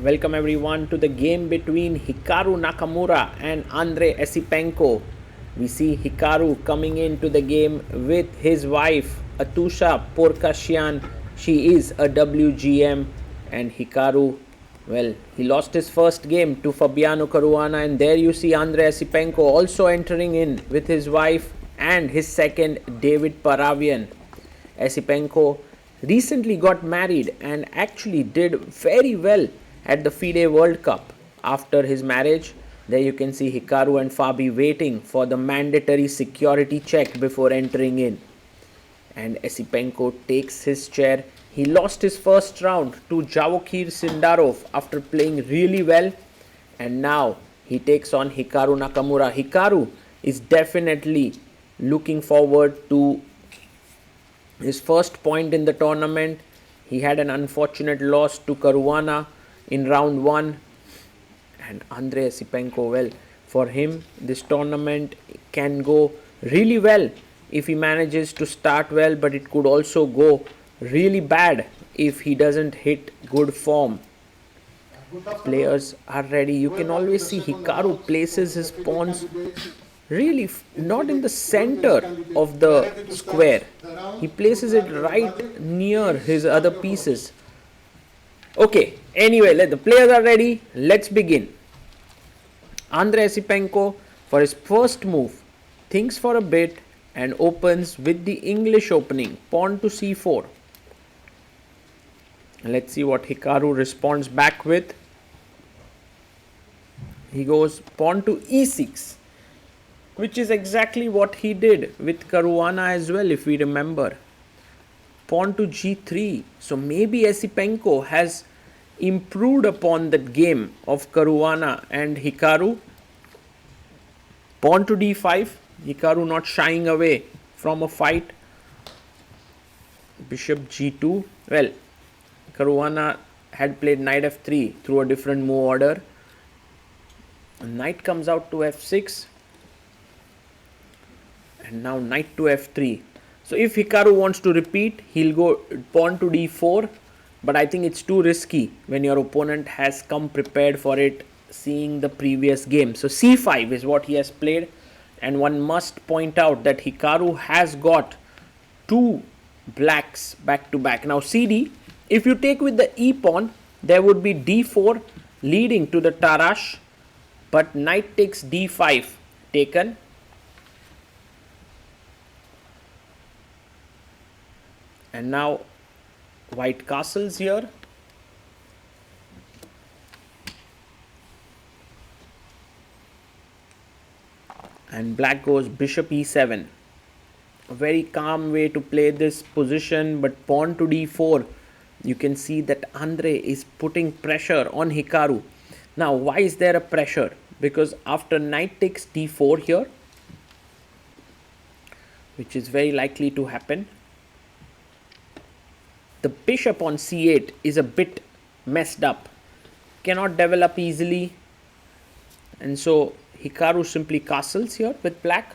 Welcome everyone to the game between Hikaru Nakamura and Andrey Esipenko. We see Hikaru coming into the game with his wife Atusha Porkashian. She is a WGM, and Hikaru, well, he lost his first game to Fabiano Caruana, and there you see Andrey Esipenko also entering in with his wife and his second David Paravian. Esipenko recently got married and actually did very well at the FIDE World Cup. After his marriage, there you can see Hikaru and Fabi waiting for the mandatory security check before entering in. And Esipenko takes his chair. He lost his first round to Javokir Sindarov after playing really well, and now he takes on Hikaru Nakamura. Hikaru is definitely looking forward to his first point in the tournament. He had an unfortunate loss to Caruana in round 1, and Andrey Esipenko, well, for him this tournament can go really well if he manages to start well, but it could also go really bad if he doesn't hit good form. Players are ready. You can always see Hikaru places his pawns really not in the center of the square. He places it right near his other pieces. Okay, anyway, the players are ready. Let's begin. Andrey Esipenko, for his first move, thinks for a bit and opens with the English opening, pawn to c4. Let's see what Hikaru responds back with. He goes pawn to e6, which is exactly what he did with Caruana as well, if we remember. Pawn to g3. So maybe Esipenko has improved upon that game of Caruana and Hikaru. Pawn to d5. Hikaru not shying away from a fight. Bishop g2. Well, Caruana had played knight f3 through a different move order. Knight comes out to f6. And now knight to f3. So if Hikaru wants to repeat, he'll go pawn to d4, but I think it's too risky when your opponent has come prepared for it, seeing the previous game. So c5 is what he has played, and one must point out that Hikaru has got two blacks back to back. Now cd, if you take with the e pawn, there would be d4 leading to the Tarash, but knight takes d5 taken. And now white castles here. And black goes bishop e7. A very calm way to play this position, but pawn to d4. You can see that Andrey is putting pressure on Hikaru. Now, why is there a pressure? Because after knight takes d4 here, which is very likely to happen, the bishop on c8 is a bit messed up, cannot develop easily, and so Hikaru simply castles here with black.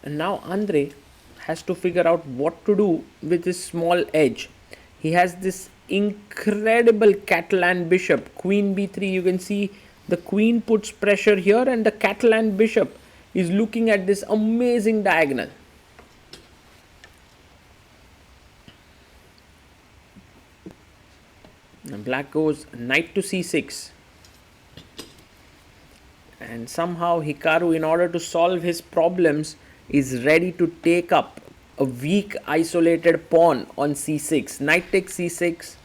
And now Andrey has to figure out what to do with this small edge. He has this incredible Catalan bishop, queen b3. You can see the queen puts pressure here, and the Catalan bishop is looking at this amazing diagonal. Now black goes knight to c6, and somehow Hikaru, in order to solve his problems, is ready to take up a weak isolated pawn on c6. Knight takes c6,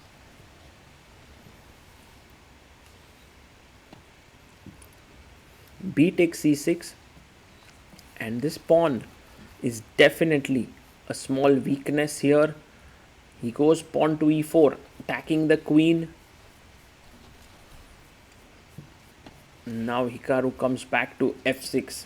b takes c6, and this pawn is definitely a small weakness here. He goes pawn to e4, attacking the queen. Now Hikaru comes back to f6.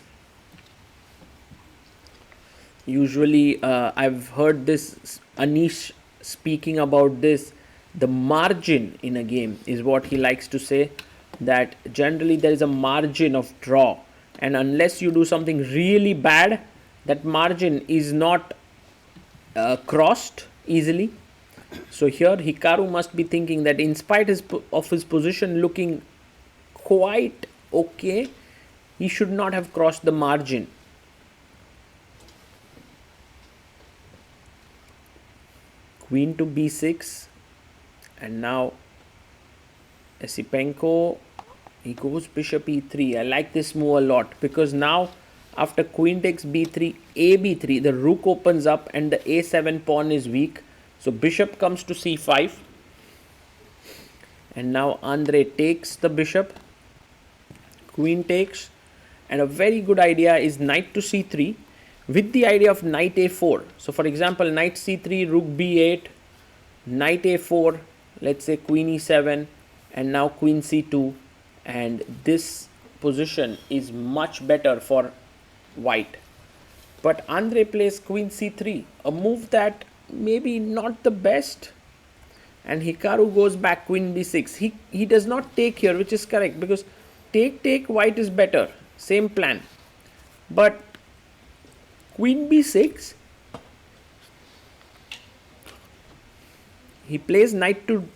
Usually, I've heard this, Anish speaking about this, the margin in a game is what he likes to say, that generally there is a margin of draw, and unless you do something really bad, that margin is not crossed easily. So here Hikaru must be thinking that in spite of his position looking quite okay, he should not have crossed the margin. Queen to b6, and now Esipenko, he goes bishop e3. I like this move a lot because now after queen takes b3, a b3, the rook opens up and the a7 pawn is weak. So bishop comes to c5, and now Andrey takes the bishop, queen takes, and a very good idea is knight to c3 with the idea of knight a4. So for example, knight c3, rook b8, knight a4, let's say queen e7, and now queen c2, and this position is much better for white. But Andrey plays queen c3, a move that maybe not the best, and Hikaru goes back queen b6. He does not take here, which is correct, because take white is better, same plan. But queen b6, he plays knight to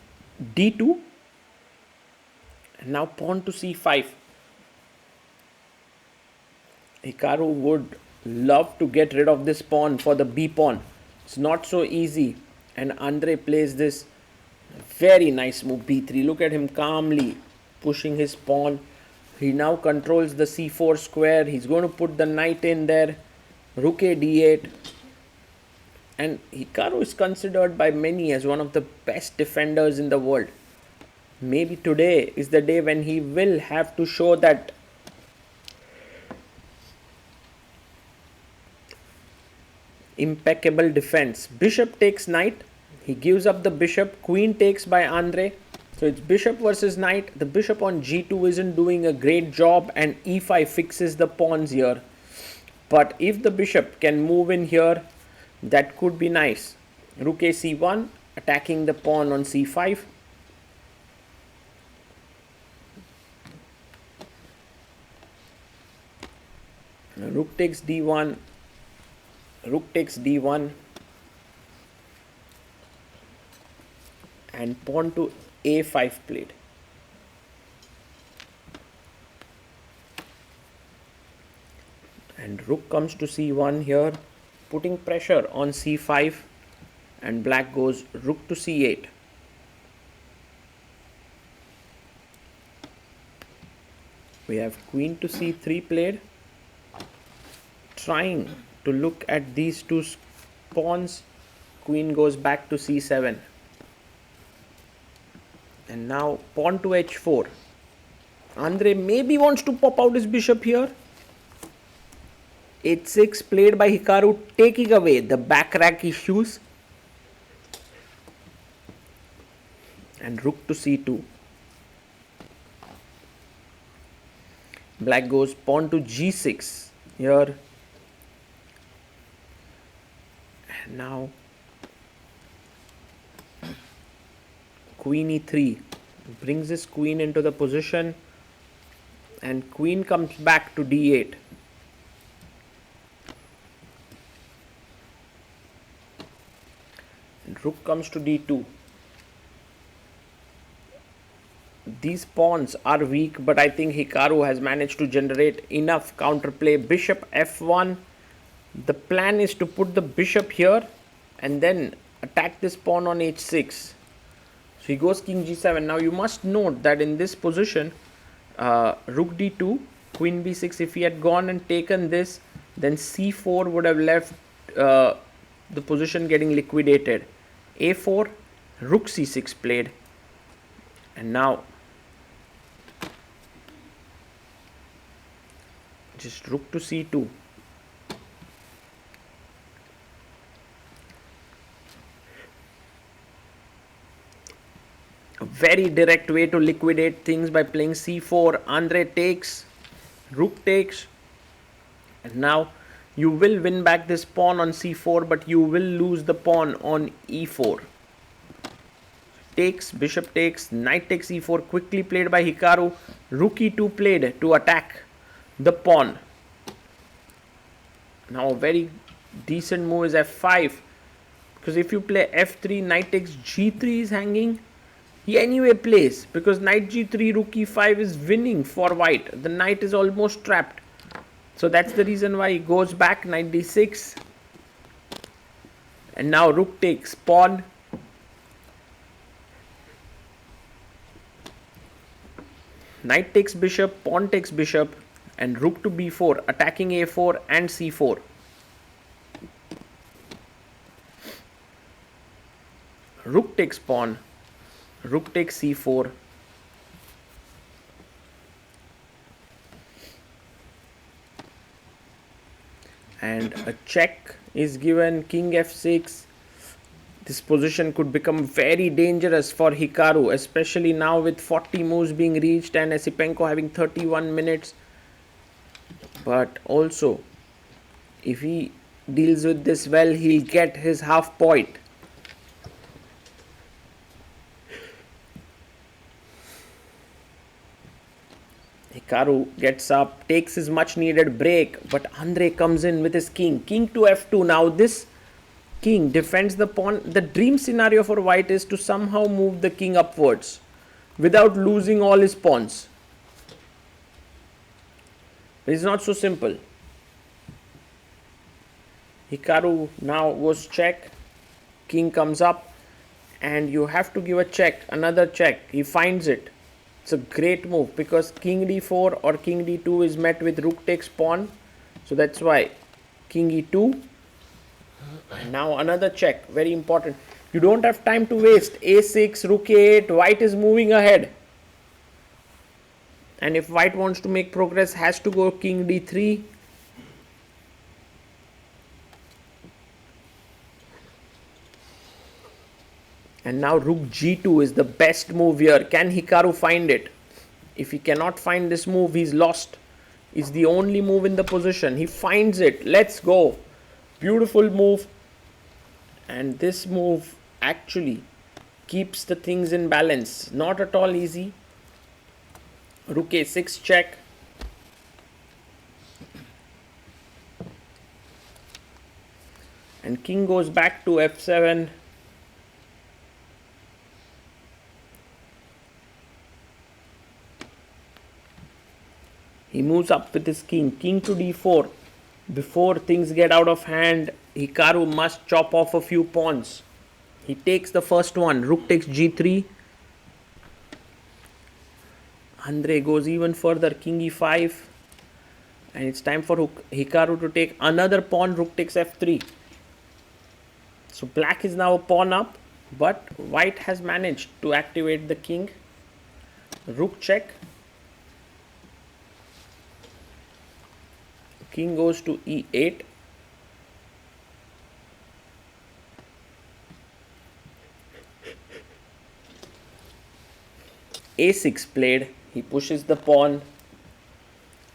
d2, and now pawn to c5. Hikaru would love to get rid of this pawn for the b pawn. It's not so easy, and Andrey plays this very nice move b3. Look at him calmly pushing his pawn. He now controls the c4 square. He's going to put the knight in there, rook a d8, and Hikaru is considered by many as one of the best defenders in the world. Maybe today is the day when he will have to show that impeccable defense. Bishop takes knight. He gives up the bishop. Queen takes by Andrey. So it's bishop versus knight. The bishop on g2 isn't doing a great job, and e5 fixes the pawns here. But if the bishop can move in here, that could be nice. Rook a c1, attacking the pawn on c5. Rook takes d1, rook takes d1, and pawn to a5 played. And rook comes to c1 here, putting pressure on c5, and black goes rook to c8. We have queen to c3 played, trying to look at these two pawns. Queen goes back to c7, and now pawn to h4. Andrey maybe wants to pop out his bishop here. h6 played by Hikaru, taking away the back rack issues, and rook to c2. Black goes pawn to g6 here. And now queen e3 brings his queen into the position, and queen comes back to d8. And rook comes to d2. These pawns are weak, but I think Hikaru has managed to generate enough counterplay. Bishop f1. The plan is to put the bishop here and then attack this pawn on h6. So he goes king g7. Now you must note that in this position, rook d2, queen b6, if he had gone and taken this, then c4 would have left the position getting liquidated. a4, rook c6 played, and now just rook to c2. A very direct way to liquidate things by playing c4. Andrey takes, rook takes, and now you will win back this pawn on c4, but you will lose the pawn on e4. Takes, bishop takes, knight takes e4, quickly played by Hikaru. Rook e2 played to attack the pawn. Now a very decent move is f5. Because if you play f3, knight takes g3 is hanging. He anyway plays because knight g3, rook e5 is winning for white. The knight is almost trapped. So that's the reason why he goes back, knight d6. And now rook takes pawn. Knight takes bishop, pawn takes bishop, and rook to b4, attacking a4 and c4. Rook takes pawn, rook takes c4. And a check is given, king f6. This position could become very dangerous for Hikaru, especially now with 40 moves being reached and Esipenko having 31 minutes. But also, if he deals with this well, he'll get his half point. Hikaru gets up, takes his much needed break, but Andrey comes in with his king. King to f2. Now this king defends the pawn. The dream scenario for white is to somehow move the king upwards without losing all his pawns. But it's not so simple. Hikaru now goes check. King comes up and you have to give a check, another check. He finds it. It's a great move because king d4 or king d2 is met with rook takes pawn. So that's why king e2. And now another check, very important. You don't have time to waste. a6, rook a8, white is moving ahead. And if white wants to make progress, has to go king d3. And now rook g2 is the best move here. Can Hikaru find it? If he cannot find this move, he's lost. It's the only move in the position. He finds it. Let's go. Beautiful move. And this move actually keeps the things in balance. Not at all easy. Rook a6 check. And king goes back to f7. He moves up with his king. King to d4. Before things get out of hand, Hikaru must chop off a few pawns. He takes the first one. Rook takes g3. Andrey goes even further. King e5. And it's time for Hikaru to take another pawn. Rook takes f3. So black is now a pawn up. But white has managed to activate the king. Rook check. King goes to e8. a6 played. He pushes the pawn.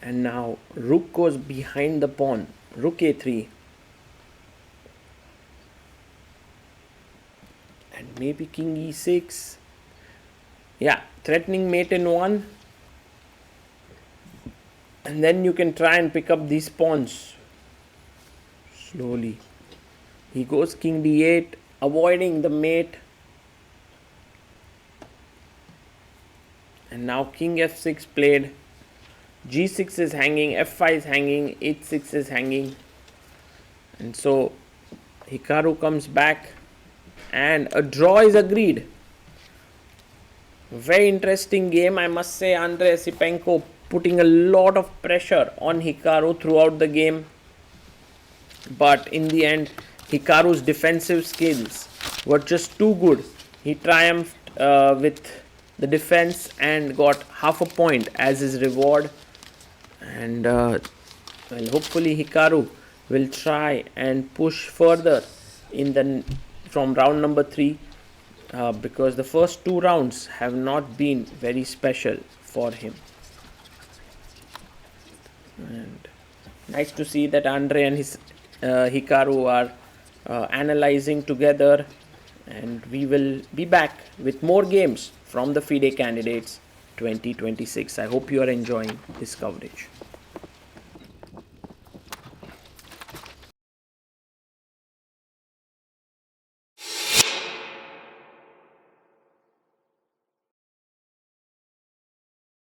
And now rook goes behind the pawn. Rook a3. And maybe king e6. Yeah, threatening mate in one. And then you can try and pick up these pawns slowly. He goes king d8, avoiding the mate. And now king f6 played. g6 is hanging, f5 is hanging, h6 is hanging. And so Hikaru comes back and a draw is agreed. Very interesting game, I must say. Andrey Esipenko putting a lot of pressure on Hikaru throughout the game. But in the end, Hikaru's defensive skills were just too good. He triumphed with the defense and got half a point as his reward. And well, hopefully Hikaru will try and push further from round number 3 because the first 2 rounds have not been very special for him. And nice to see that Andrey and his Hikaru are analyzing together, and we will be back with more games from the FIDE Candidates 2026. I hope you are enjoying this coverage.